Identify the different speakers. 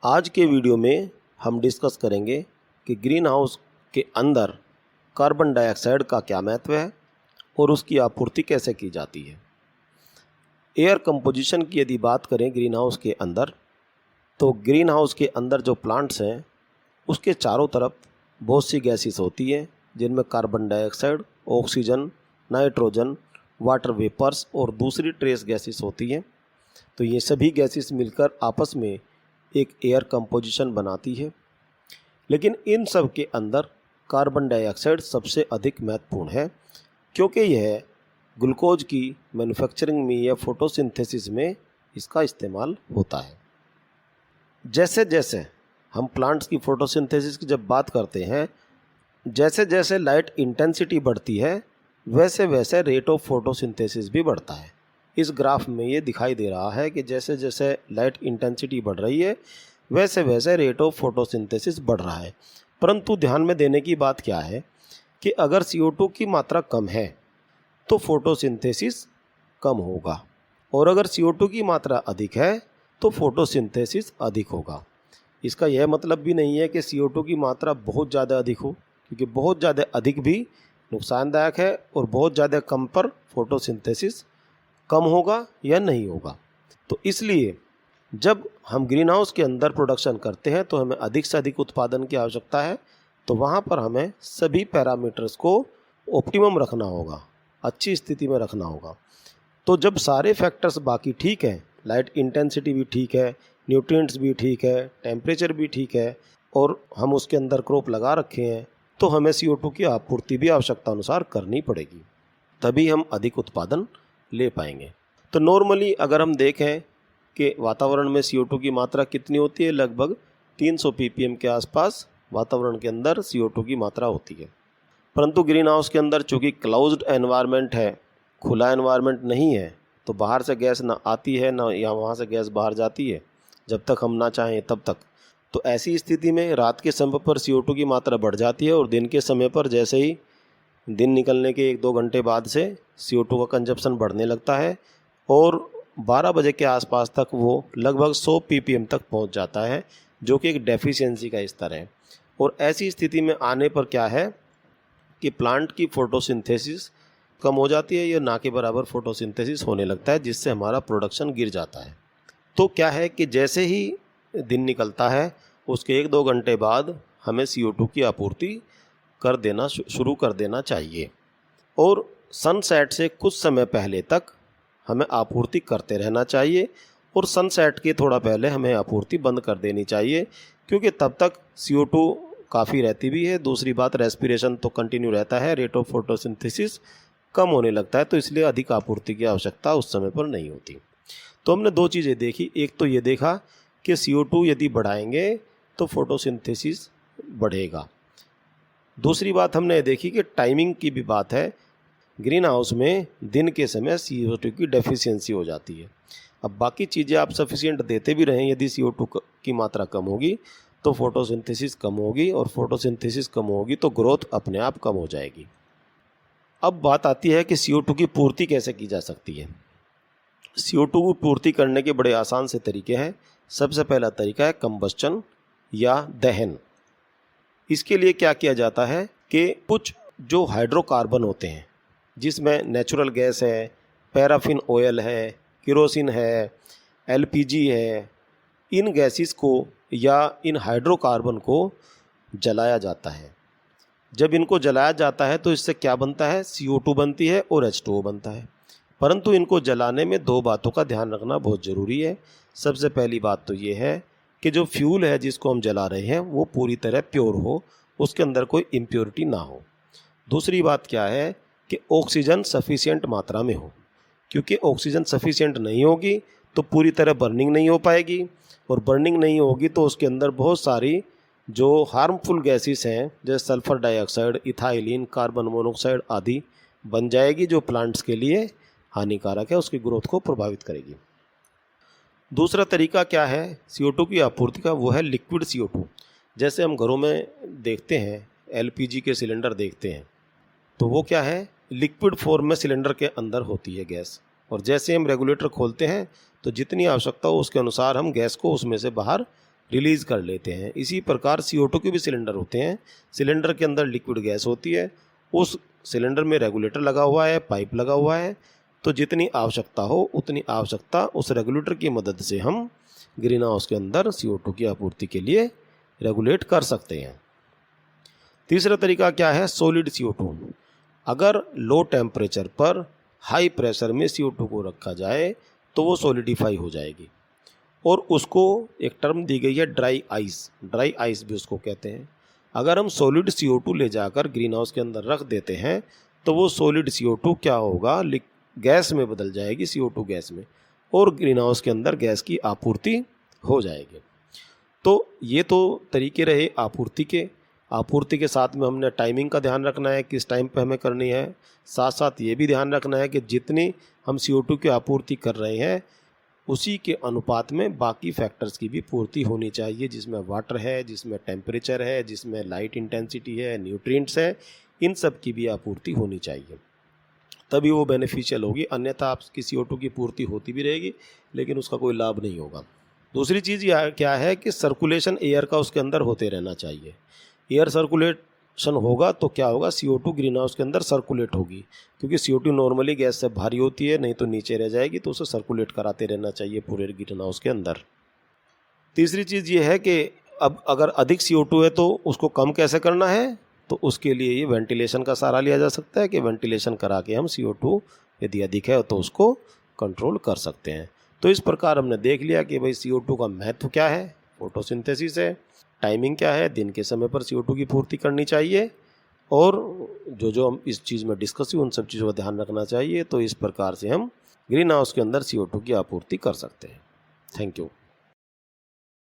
Speaker 1: आज के वीडियो में हम डिस्कस करेंगे कि ग्रीन हाउस के अंदर कार्बन डाइऑक्साइड का क्या महत्व है और उसकी आपूर्ति कैसे की जाती है। एयर कंपोजिशन की यदि बात करें ग्रीन हाउस के अंदर, तो ग्रीन हाउस के अंदर जो प्लांट्स हैं उसके चारों तरफ बहुत सी गैसेस होती हैं, जिनमें carbon dioxide, oxygen, nitrogen, water vapours और दूसरी ट्रेस गैसेस होती हैं। तो ये सभी गैसेस मिलकर आपस में एक एयर कंपोजिशन बनाती है। लेकिन इन सब के अंदर कार्बन डाइऑक्साइड सबसे अधिक महत्वपूर्ण है, क्योंकि यह ग्लूकोज की मैन्युफैक्चरिंग में या फोटोसिंथेसिस में इसका इस्तेमाल होता है। जैसे जैसे हम प्लांट्स की फोटोसिंथेसिस की जब बात करते हैं, जैसे जैसे लाइट इंटेंसिटी बढ़ती है वैसे वैसे रेट ऑफ फोटोसिंथेसिस भी बढ़ता है। इस ग्राफ में ये दिखाई दे रहा है कि जैसे जैसे लाइट इंटेंसिटी बढ़ रही है वैसे वैसे रेट ऑफ फोटोसिंथेसिस बढ़ रहा है। परंतु ध्यान में देने की बात क्या है कि अगर CO2 की मात्रा कम है तो फोटोसिंथेसिस कम होगा, और अगर CO2 की मात्रा अधिक है तो फोटोसिंथेसिस अधिक होगा। इसका यह मतलब भी नहीं है कि CO2 की मात्रा बहुत ज़्यादा अधिक हो, क्योंकि बहुत ज़्यादा अधिक भी नुकसानदायक है और बहुत ज़्यादा कम पर फोटोसिंथेसिस कम होगा या नहीं होगा। तो इसलिए जब हम ग्रीन हाउस के अंदर प्रोडक्शन करते हैं तो हमें अधिक से अधिक उत्पादन की आवश्यकता है, तो वहाँ पर हमें सभी पैरामीटर्स को ऑप्टिमम रखना होगा, अच्छी स्थिति में रखना होगा। तो जब सारे फैक्टर्स बाकी ठीक हैं, लाइट इंटेंसिटी भी ठीक है, न्यूट्रिएंट्स भी ठीक है, टेम्परेचर भी ठीक है, और हम उसके अंदर क्रॉप लगा रखे हैं, तो हमें CO2 की आपूर्ति भी आवश्यकता अनुसार करनी पड़ेगी, तभी हम अधिक उत्पादन ले पाएंगे। तो नॉर्मली अगर हम देखें कि वातावरण में CO2 की मात्रा कितनी होती है, लगभग 300 ppm के आसपास वातावरण के अंदर CO2 की मात्रा होती है। परंतु ग्रीन हाउस के अंदर चूँकि क्लोज्ड एनवायरनमेंट है, खुला एनवायरनमेंट नहीं है, तो बाहर से गैस ना आती है ना या वहाँ से गैस बाहर जाती है, जब तक हम ना चाहें तब तक। तो ऐसी स्थिति में रात के समय पर CO2 की मात्रा बढ़ जाती है, और दिन के समय पर जैसे ही दिन निकलने के 1-2 घंटे बाद से CO2 का कंजप्शन बढ़ने लगता है, और 12 बजे के आसपास तक वो लगभग 100 ppm तक पहुंच जाता है, जो कि एक डेफिशिएंसी का स्तर है। और ऐसी स्थिति में आने पर क्या है कि प्लांट की फोटोसिंथेसिस कम हो जाती है, या ना के बराबर फोटोसिंथेसिस होने लगता है, जिससे हमारा प्रोडक्शन गिर जाता है। तो क्या है कि जैसे ही दिन निकलता है उसके 1-2 घंटे बाद हमें CO2 की आपूर्ति कर देना शुरू कर देना चाहिए, और सनसेट से कुछ समय पहले तक हमें आपूर्ति करते रहना चाहिए, और सनसेट के थोड़ा पहले हमें आपूर्ति बंद कर देनी चाहिए, क्योंकि तब तक CO2 काफ़ी रहती भी है। दूसरी बात, रेस्पिरेशन तो कंटिन्यू रहता है, रेट ऑफ फोटोसिंथेसिस कम होने लगता है, तो इसलिए अधिक आपूर्ति की आवश्यकता उस समय पर नहीं होती। तो हमने 2 चीज़ें देखी। एक तो ये देखा कि CO2 यदि बढ़ाएंगे तो फोटोसिंथेसिस बढ़ेगा। दूसरी बात हमने ये देखी कि टाइमिंग की भी बात है। ग्रीन हाउस में दिन के समय CO2 की डेफिशिएंसी हो जाती है। अब बाकी चीज़ें आप सफिशिएंट देते भी रहें, यदि CO2 की मात्रा कम होगी तो फोटोसिंथेसिस कम होगी, और फोटोसिंथेसिस कम होगी तो ग्रोथ अपने आप कम हो जाएगी। अब बात आती है कि CO2 की पूर्ति कैसे की जा सकती है। CO2 की पूर्ति करने के बड़े आसान से तरीके हैं। सबसे पहला तरीका है कंबस्चन या दहन। इसके लिए क्या किया जाता है कि कुछ जो हाइड्रोकार्बन होते हैं, जिसमें नेचुरल गैस है, पैराफिन ऑयल है, केरोसिन है, LPG है, इन गैसेस को या इन हाइड्रोकार्बन को जलाया जाता है। जब इनको जलाया जाता है तो इससे क्या बनता है, CO2 बनती है और H2O बनता है। परंतु इनको जलाने में 2 बातों का ध्यान रखना बहुत ज़रूरी है। सबसे पहली बात तो ये है कि जो फ्यूल है जिसको हम जला रहे हैं वो पूरी तरह प्योर हो, उसके अंदर कोई इम्प्योरिटी ना हो। दूसरी बात क्या है कि ऑक्सीजन सफिशिएंट मात्रा में हो, क्योंकि ऑक्सीजन सफिशिएंट नहीं होगी तो पूरी तरह बर्निंग नहीं हो पाएगी, और बर्निंग नहीं होगी तो उसके अंदर बहुत सारी जो हार्मफुल गैसेस हैं, जैसे sulphur dioxide, ethylene, carbon monoxide आदि बन जाएगी, जो प्लांट्स के लिए हानिकारक है, उसकी ग्रोथ को प्रभावित करेगी। दूसरा तरीका क्या है CO2 की आपूर्ति का, वो है लिक्विड CO2। जैसे हम घरों में देखते हैं LPG के सिलेंडर देखते हैं, तो वो क्या है, लिक्विड फॉर्म में सिलेंडर के अंदर होती है गैस, और जैसे हम रेगुलेटर खोलते हैं तो जितनी आवश्यकता हो उसके अनुसार हम गैस को उसमें से बाहर रिलीज़ कर लेते हैं। इसी प्रकार CO2 के भी सिलेंडर होते हैं। सिलेंडर के अंदर लिक्विड गैस होती है, उस सिलेंडर में रेगुलेटर लगा हुआ है, पाइप लगा हुआ है, तो जितनी आवश्यकता हो उतनी आवश्यकता उस रेगुलेटर की मदद से हम ग्रीन हाउस के अंदर CO2 की आपूर्ति के लिए रेगुलेट कर सकते हैं। तीसरा तरीका क्या है? Solid CO2। अगर लो टेम्परेचर पर हाई प्रेशर में CO2 को रखा जाए तो वो सॉलिडिफाई हो जाएगी और उसको एक टर्म दी गई है ड्राई आइस। ड्राई आइस भी उसको कहते हैं। अगर हम सॉलिड CO2 ले जाकर ग्रीन हाउस के अंदर रख देते हैं तो वो सॉलिड CO2 क्या होगा? गैस में बदल जाएगी, CO2 गैस में, और ग्रीन हाउस के अंदर गैस की आपूर्ति हो जाएगी। तो ये तो तरीके रहे आपूर्ति के। आपूर्ति के साथ में हमने टाइमिंग का ध्यान रखना है, किस टाइम पे हमें करनी है। साथ साथ ये भी ध्यान रखना है कि जितनी हम CO2 की आपूर्ति कर रहे हैं उसी के अनुपात में बाकी फैक्टर्स की भी पूर्ति होनी चाहिए, जिसमें वाटर है, जिसमें टेम्परेचर है, जिसमें लाइट इंटेंसिटी है, न्यूट्रिएंट्स है, इन सब की भी आपूर्ति होनी चाहिए, तभी वो बेनिफिशियल होगी। अन्यथा आपकी CO2 की पूर्ति होती भी रहेगी लेकिन उसका कोई लाभ नहीं होगा। दूसरी चीज़ क्या है कि सर्कुलेशन एयर का उसके अंदर होते रहना चाहिए। एयर सर्कुलेशन होगा तो क्या होगा? CO2 ग्रीन हाउस के अंदर सर्कुलेट होगी, क्योंकि CO2 नॉर्मली गैस से भारी होती है, नहीं तो नीचे रह जाएगी, तो उसे सर्कुलेट कराते रहना चाहिए पूरे ग्रीन हाउस के अंदर। तीसरी चीज़ ये है कि अब अगर अधिक CO2 है तो उसको कम कैसे करना है? तो उसके लिए ये वेंटिलेशन का सहारा लिया जा सकता है कि वेंटिलेशन करा के हम CO2 यदि अधिक है तो उसको कंट्रोल कर सकते हैं। तो इस प्रकार हमने देख लिया कि भाई CO2 का महत्व क्या है, फोटोसिंथेसिस है, टाइमिंग क्या है, दिन के समय पर CO2 की पूर्ति करनी चाहिए, और जो हम इस चीज़ में डिस्कस हुई उन सब चीज़ों का ध्यान रखना चाहिए। तो इस प्रकार से हम ग्रीन हाउस के अंदर CO2 की आपूर्ति कर सकते हैं। Thank you.